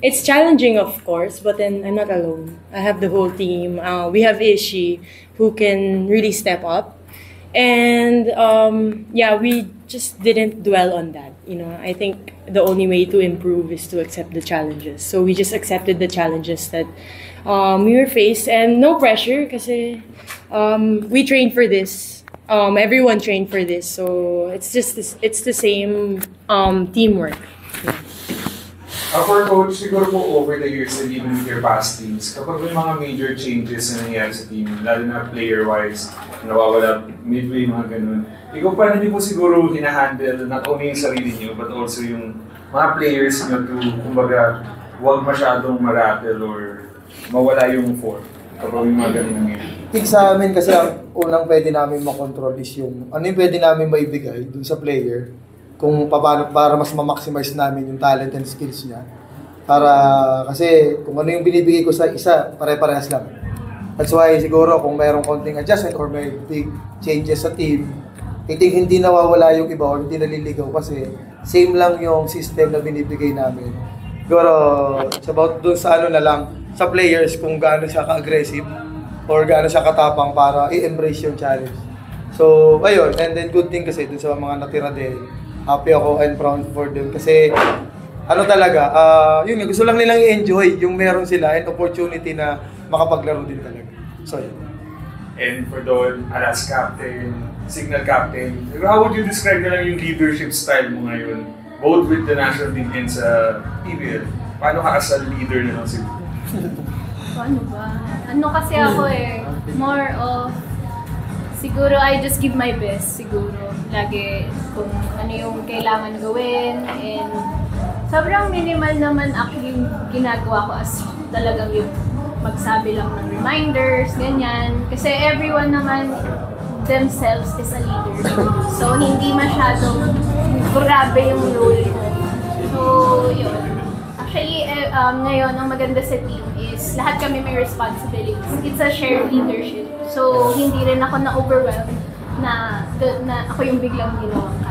It's challenging, of course, but then I'm not alone. I have the whole team. We have Ishi, who can really step up, and yeah, we just didn't dwell on that. I think the only way to improve is to accept the challenges. So we just accepted the challenges that we were faced, and no pressure, because we trained for this. Everyone trained for this, so it's the same teamwork. For coach, siguro po over the years and even with your past teams, kapag may mga major changes na nangyayari sa team, lalo na player-wise, nawawala midway, mga ganun, ikaw paano niyo po siguro hinahandle not only yung sarili niyo, but also yung mga players niyo to, kumbaga, huwag masyadong ma-rattle or mawala yung form kapag yung mga ganun nangyayari? Sa amin kasi ang unang pwede namin makontrol is yung ano yung pwede namin maibigay dun sa player, kung paano para mas ma-maximize namin yung talent and skills niya. Kasi kung ano yung binibigay ko sa isa, pare-parehas lang. That's why siguro kung mayroong konting adjustment or may big changes sa team, I think hindi nawawala yung iba or hindi naliligaw kasi same lang yung system na binibigay namin. Siguro it's about dun sa ano na lang, sa players kung gaano siya ka-aggressive or gaano siya katapang para i-embrace yung challenge. So, ayun. And then good thing kasi dun sa mga natira din, happy ako and proud for them kasi ano talaga, yun, gusto lang nilang i-enjoy yung meron sila and opportunity na makapaglaro din talaga. So, yun. And for Don, as captain, signal captain, how would you describe na lang yung leadership style mo ngayon, both with the national team and sa PBL? Paano ka as a leader na lang siguro? Ano ba? Ano kasi ako more of siguro I just give my best siguro. Lagi kung ano yung kailangan gawin and sobrang minimal naman yung ginagawa ko as talagang yung magsabi lang ng reminders, ganyan. Kasi everyone naman themselves is a leader. So hindi masyadong grabe yung role ko. So yun. Actually, ngayon ang maganda sa team is lahat kami may responsibilities. It's a shared leadership. So hindi rin ako na-overwhelmed na ako yung biglang ginawang